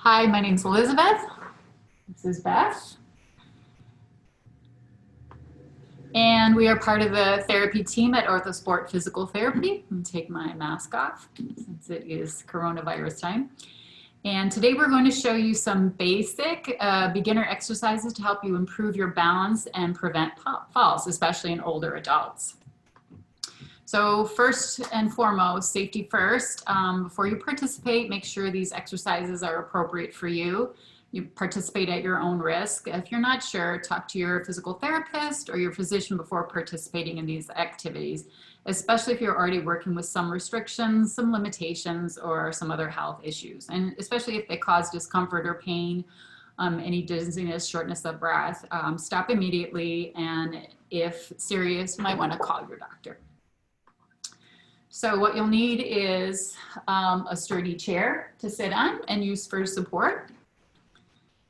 Hi, my name's Elizabeth. This is Beth. And we are part of the therapy team at Orthosport Physical Therapy. I'm take my mask off since it is coronavirus time. And today we're going to show you some basic beginner exercises to help you improve your balance and prevent falls, especially in older adults. So first and foremost, safety first. Before you participate, make sure these exercises are appropriate for you. You participate at your own risk. If you're not sure, talk to your physical therapist or your physician before participating in these activities, especially if you're already working with some restrictions, some limitations, or some other health issues. And especially if they cause discomfort or pain, any dizziness, shortness of breath, stop immediately. And if serious, you might want to call your doctor. So what you'll need is a sturdy chair to sit on and use for support.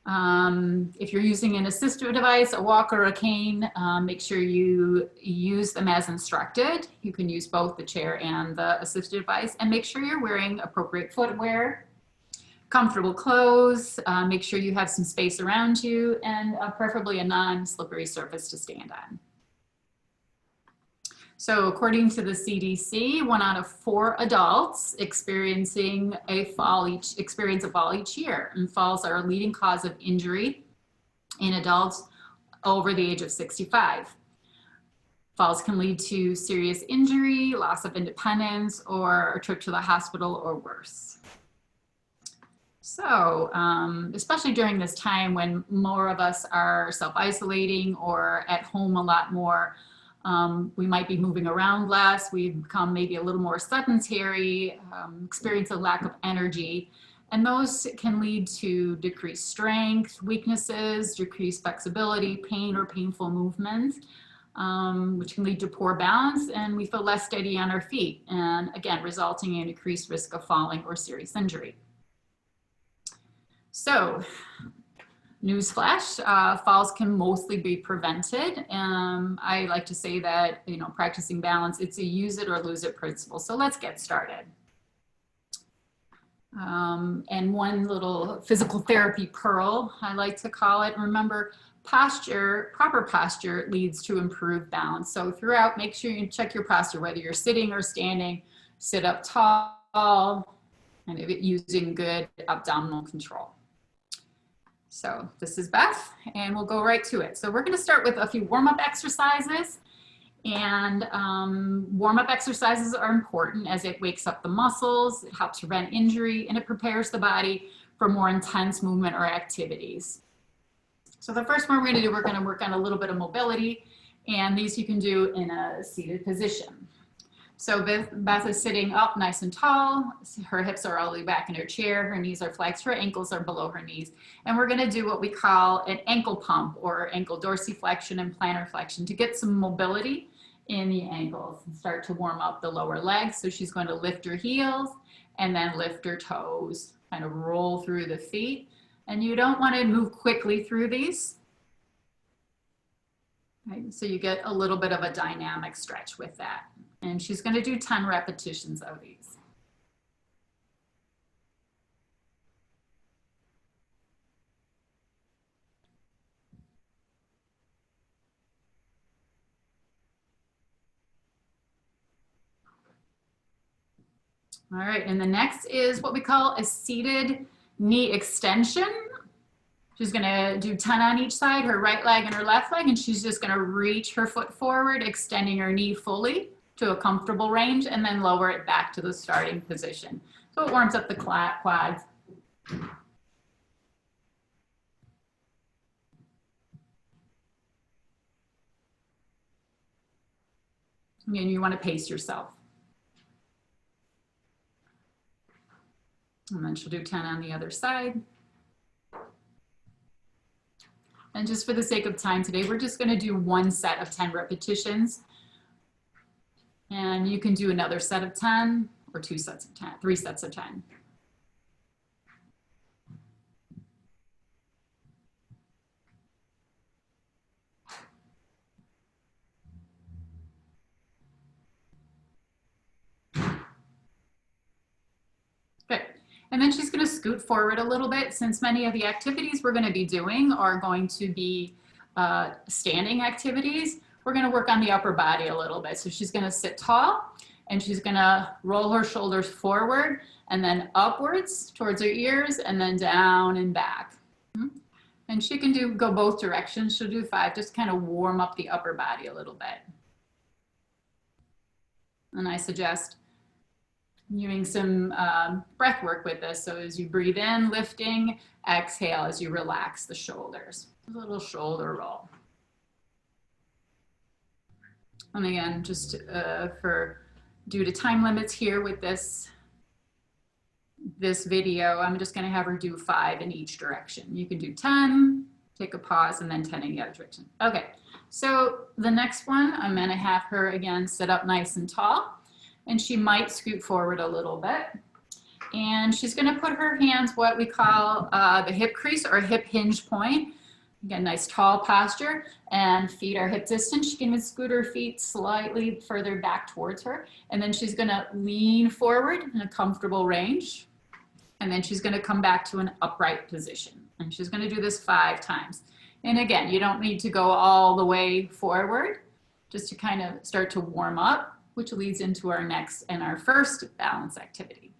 If you're using an assistive device, a walker, or a cane, make sure you use them as instructed. You can use both the chair and the assistive device, and make sure you're wearing appropriate footwear, comfortable clothes, make sure you have some space around you, and preferably a non-slippery surface to stand on. So according to the CDC, 1 out of 4 adults experience a fall each year, and falls are a leading cause of injury in adults over the age of 65. Falls can lead to serious injury, loss of independence, or a trip to the hospital or worse. So, especially during this time when more of us are self-isolating or at home a lot more, we might be moving around less. We've become maybe a little more sedentary, experience a lack of energy. And those can lead to decreased strength, weaknesses, decreased flexibility, pain or painful movements, which can lead to poor balance, and we feel less steady on our feet. And again, resulting in increased risk of falling or serious injury. So, newsflash, falls can mostly be prevented. I like to say that, practicing balance, it's a use it or lose it principle. So let's get started. And one little physical therapy pearl, I like to call it, remember, proper posture leads to improved balance. So throughout, make sure you check your posture, whether you're sitting or standing, sit up tall, and using good abdominal control. So this is Beth, and we'll go right to it. So we're going to start with a few warm-up exercises. And warm-up exercises are important as it wakes up the muscles, it helps prevent injury, and it prepares the body for more intense movement or activities. So the first one we're going to do, we're going to work on a little bit of mobility, and these you can do in a seated position. So Beth is sitting up nice and tall. Her hips are all the way back in her chair. Her knees are flexed. Her ankles are below her knees. And we're going to do what we call an ankle pump, or ankle dorsiflexion and plantar flexion, to get some mobility in the ankles and start to warm up the lower legs. So she's going to lift her heels and then lift her toes, kind of roll through the feet. And you don't want to move quickly through these. Right? So you get a little bit of a dynamic stretch with that. And she's going to do 10 repetitions of these. All right, and the next is what we call a seated knee extension. She's gonna do 10 on each side, her right leg and her left leg, and she's just gonna reach her foot forward, extending her knee fully to a comfortable range, and then lower it back to the starting position. So it warms up the quads. And you wanna pace yourself. And then she'll do 10 on the other side. And just for the sake of time today, we're just gonna do 1 set of 10 repetitions. And you can do another set of 10 or 2 sets of 10, 3 sets of 10. Good. And then she's going to scoot forward a little bit, since many of the activities we're going to be doing are going to be standing activities. We're going to work on the upper body a little bit. So she's going to sit tall, and she's going to roll her shoulders forward and then upwards towards her ears, and then down and back. And she can go both directions. She'll do 5, just kind of warm up the upper body a little bit. And I suggest doing some breath work with this. So as you breathe in, lifting, exhale as you relax the shoulders. A little shoulder roll. And again, just due to time limits here with this video, I'm just going to have her do 5 in each direction. You can do 10, take a pause, and then 10 in the other direction. Okay, so the next one, I'm going to have her again sit up nice and tall, and she might scoot forward a little bit. And she's going to put her hands what we call the hip crease or hip hinge point. Again, nice tall posture, and feet are hip distance. She can even scoot her feet slightly further back towards her. And then she's going to lean forward in a comfortable range. And then she's going to come back to an upright position. And she's going to do this 5 times. And again, you don't need to go all the way forward, just to kind of start to warm up, which leads into our next and our first balance activity.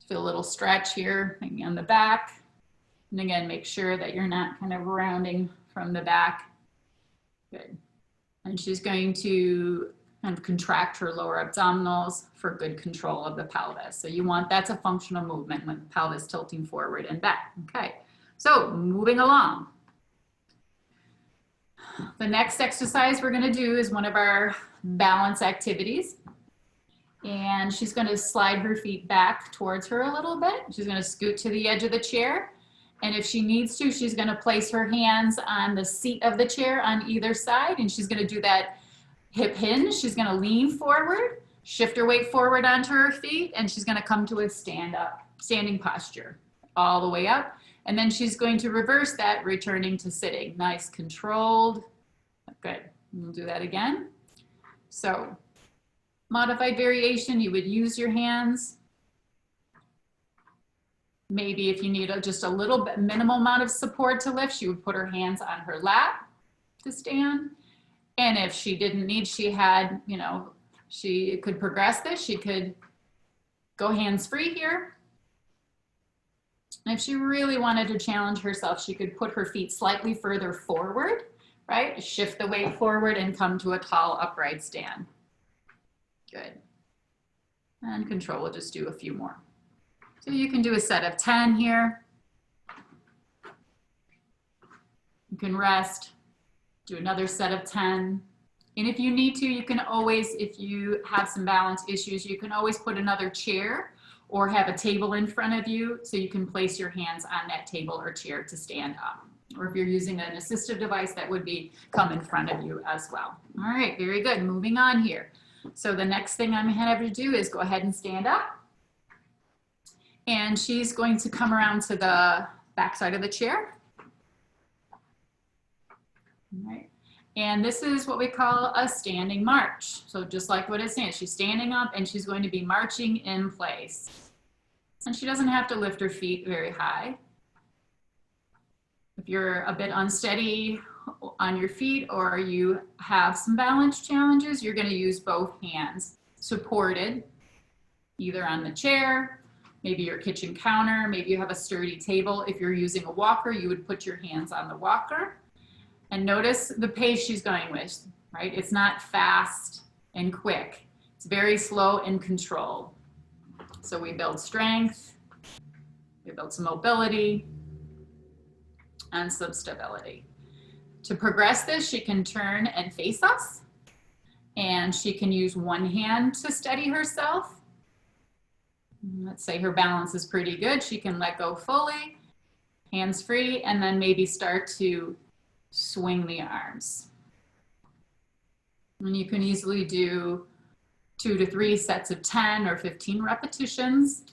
Feel a little stretch here, maybe on the back. And again, make sure that you're not kind of rounding from the back. Good. And she's going to kind of contract her lower abdominals for good control of the pelvis. So you want, that's a functional movement when the pelvis tilting forward and back. Okay, so moving along. The next exercise we're going to do is one of our balance activities. And she's going to slide her feet back towards her a little bit. She's going to scoot to the edge of the chair. And if she needs to, she's going to place her hands on the seat of the chair on either side. And she's going to do that hip hinge. She's going to lean forward, shift her weight forward onto her feet, and she's going to come to a standing posture all the way up. And then she's going to reverse that, returning to sitting. Nice, controlled. Good. We'll do that again. So modified variation, you would use your hands. Maybe if you need just a little bit, minimal amount of support to lift, she would put her hands on her lap to stand. And if she didn't need, she had, you know, she could progress this. She could go hands-free here. And if she really wanted to challenge herself, she could put her feet slightly further forward, right? Shift the weight forward and come to a tall upright stand. Good. And control, we'll just do a few more. So you can do a set of 10 here. You can rest, do another set of 10. And if you need to, you can always, if you have some balance issues, you can always put another chair or have a table in front of you so you can place your hands on that table or chair to stand up. Or if you're using an assistive device, that would come in front of you as well. All right, very good. Moving on here. So the next thing I'm going to have her do is go ahead and stand up. And she's going to come around to the back side of the chair. All right. And this is what we call a standing march. So just like what it's saying, she's standing up and she's going to be marching in place. And she doesn't have to lift her feet very high. If you're a bit unsteady on your feet or you have some balance challenges, you're going to use both hands supported either on the chair, maybe your kitchen counter, maybe you have a sturdy table. If you're using a walker, you would put your hands on the walker. And notice the pace she's going with, right? It's not fast and quick. It's very slow and controlled. So we build strength, we build some mobility, and some stability. To progress this, she can turn and face us, and she can use one hand to steady herself. Let's say her balance is pretty good. She can let go fully, hands free, and then maybe start to swing the arms. And you can easily do 2 to 3 sets of 10 or 15 repetitions,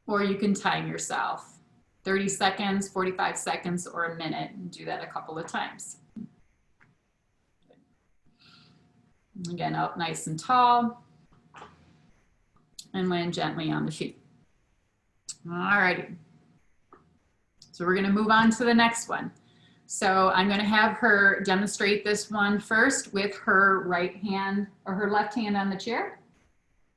or you can time yourself. 30 seconds, 45 seconds, or a minute, and do that a couple of times. Again, up nice and tall. and land gently on the feet. All righty. So we're going to move on to the next one. So I'm going to have her demonstrate this one first with her right hand or her left hand on the chair,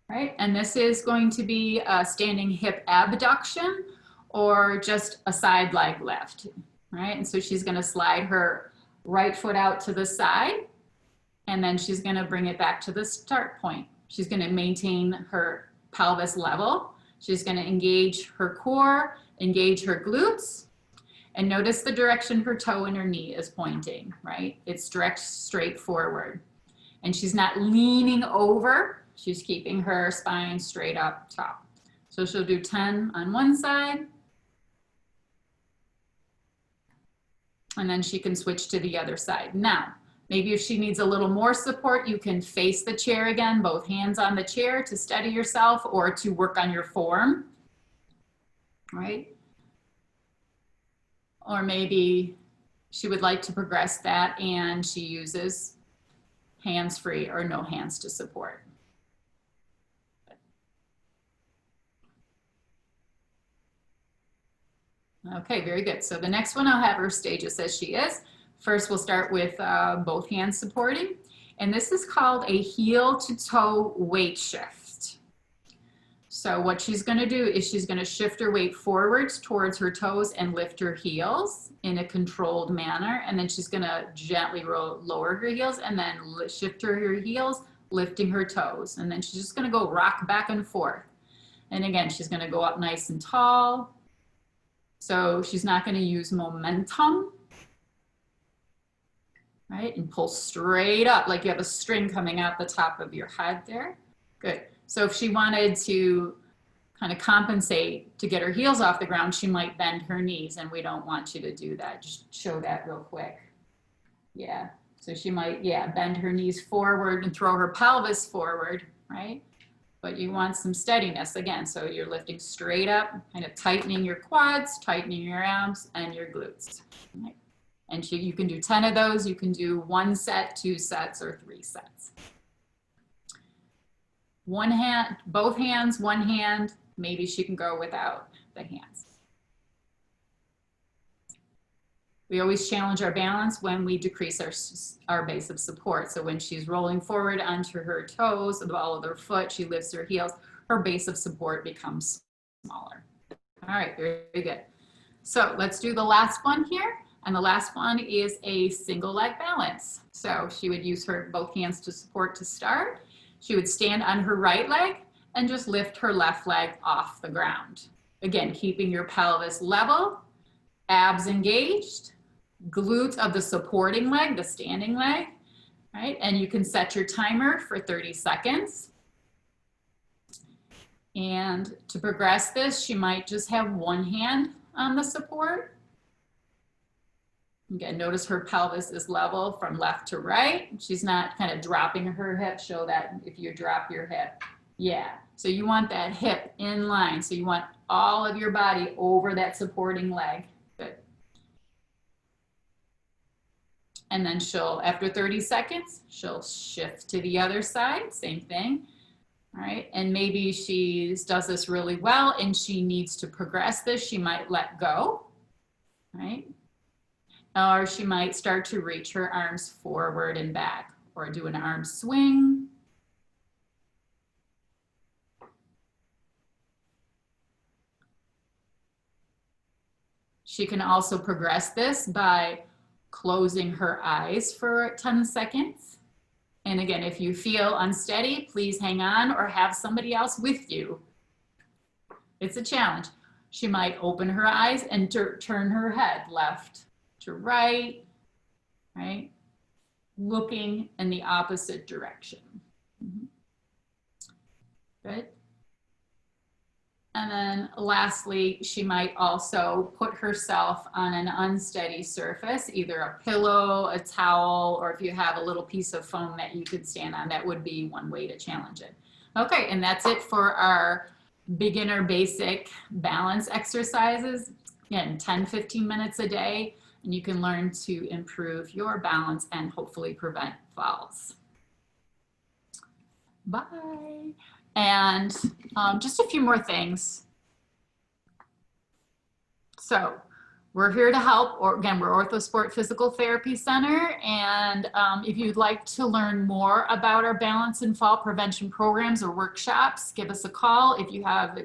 right? And this is going to be a standing hip abduction or just a side leg lift, right? And so she's going to slide her right foot out to the side, and then she's going to bring it back to the start point. She's going to maintain her pelvis level. She's going to engage her core, engage her glutes. And notice the direction her toe and her knee is pointing, right? It's direct, straight forward. And she's not leaning over. She's keeping her spine straight up top. So she'll do 10 on one side. And then she can switch to the other side. Now, maybe if she needs a little more support, you can face the chair again, both hands on the chair to steady yourself or to work on your form, right? Or maybe she would like to progress that and she uses hands-free or no hands to support. Okay, very good. So the next one, I'll have her stay just as she is. First, we'll start with both hands supporting. And this is called a heel to toe weight shift. So what she's going to do is she's going to shift her weight forwards towards her toes and lift her heels in a controlled manner. And then she's going to gently lower her heels and then shift her heels, lifting her toes. And then she's just going to go rock back and forth. And again, she's going to go up nice and tall. So she's not going to use momentum, right? And pull straight up like you have a string coming out the top of your head there. Good. So if she wanted to kind of compensate to get her heels off the ground, she might bend her knees, and we don't want you to do that. Just show that real quick. Yeah. So she might, bend her knees forward and throw her pelvis forward, right? But you want some steadiness again. So you're lifting straight up, kind of tightening your quads, tightening your abs and your glutes. Right? And you can do 10 of those. You can do 1 set, 2 sets, or 3 sets. One hand, both hands, one hand, maybe she can go without the hands. We always challenge our balance when we decrease our base of support. So when she's rolling forward onto her toes, the ball of her foot, she lifts her heels, her base of support becomes smaller. All right, very good. So let's do the last one here. And the last one is a single leg balance. So she would use her both hands to support to start. She would stand on her right leg and just lift her left leg off the ground. Again, keeping your pelvis level, abs engaged, glutes of the supporting leg, the standing leg, right? And you can set your timer for 30 seconds. And to progress this, she might just have one hand on the support. Again, notice her pelvis is level from left to right. She's not kind of dropping her hip. Show that if you drop your hip. Yeah, so you want that hip in line. So you want all of your body over that supporting leg. Good. And then she'll, after 30 seconds, she'll shift to the other side, same thing. All right, and maybe she does this really well and she needs to progress this. She might let go, right? Or she might start to reach her arms forward and back or do an arm swing. She can also progress this by closing her eyes for 10 seconds. And again, if you feel unsteady, please hang on or have somebody else with you. It's a challenge. She might open her eyes and turn her head left to right, right? Looking in the opposite direction. Good. And then lastly, she might also put herself on an unsteady surface, either a pillow, a towel, or if you have a little piece of foam that you could stand on, that would be one way to challenge it. Okay, and that's it for our beginner basic balance exercises. Again, 10, 15 minutes a day, and you can learn to improve your balance and hopefully prevent falls. Bye. And just a few more things. So we're here to help, or again, we're OrthoSport Physical Therapy Center. And if you'd like to learn more about our balance and fall prevention programs or workshops, give us a call. If you have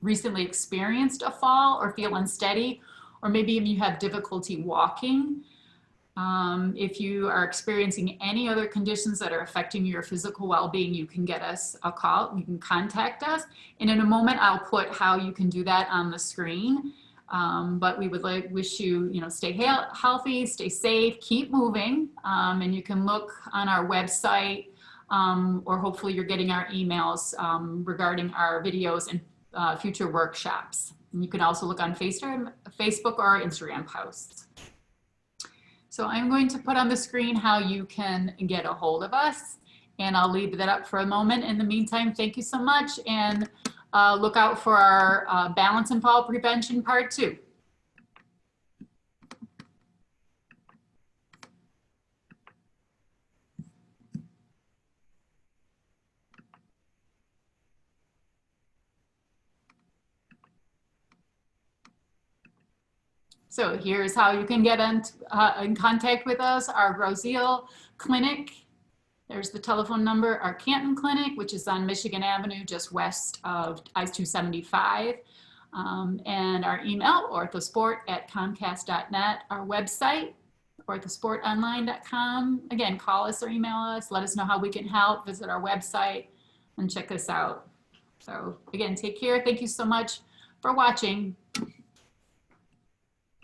recently experienced a fall or feel unsteady, or maybe even you have difficulty walking. If you are experiencing any other conditions that are affecting your physical well-being, you can get us a call. You can contact us. And in a moment, I'll put how you can do that on the screen. But we would wish you, stay healthy, stay safe, keep moving. And you can look on our website, or hopefully you're getting our emails regarding our videos and future workshops. And you can also look on Facebook or Instagram posts. So I'm going to put on the screen how you can get a hold of us, and I'll leave that up for a moment. In the meantime, thank you so much, and look out for our balance and fall prevention part 2. So here's how you can get in contact with us. Our Roselle Clinic, there's the telephone number. Our Canton Clinic, which is on Michigan Avenue, just west of I-275. And our email, orthosport@comcast.net. Our website, orthosportonline.com. Again, call us or email us. Let us know how we can help. Visit our website and check us out. So again, take care. Thank you so much for watching.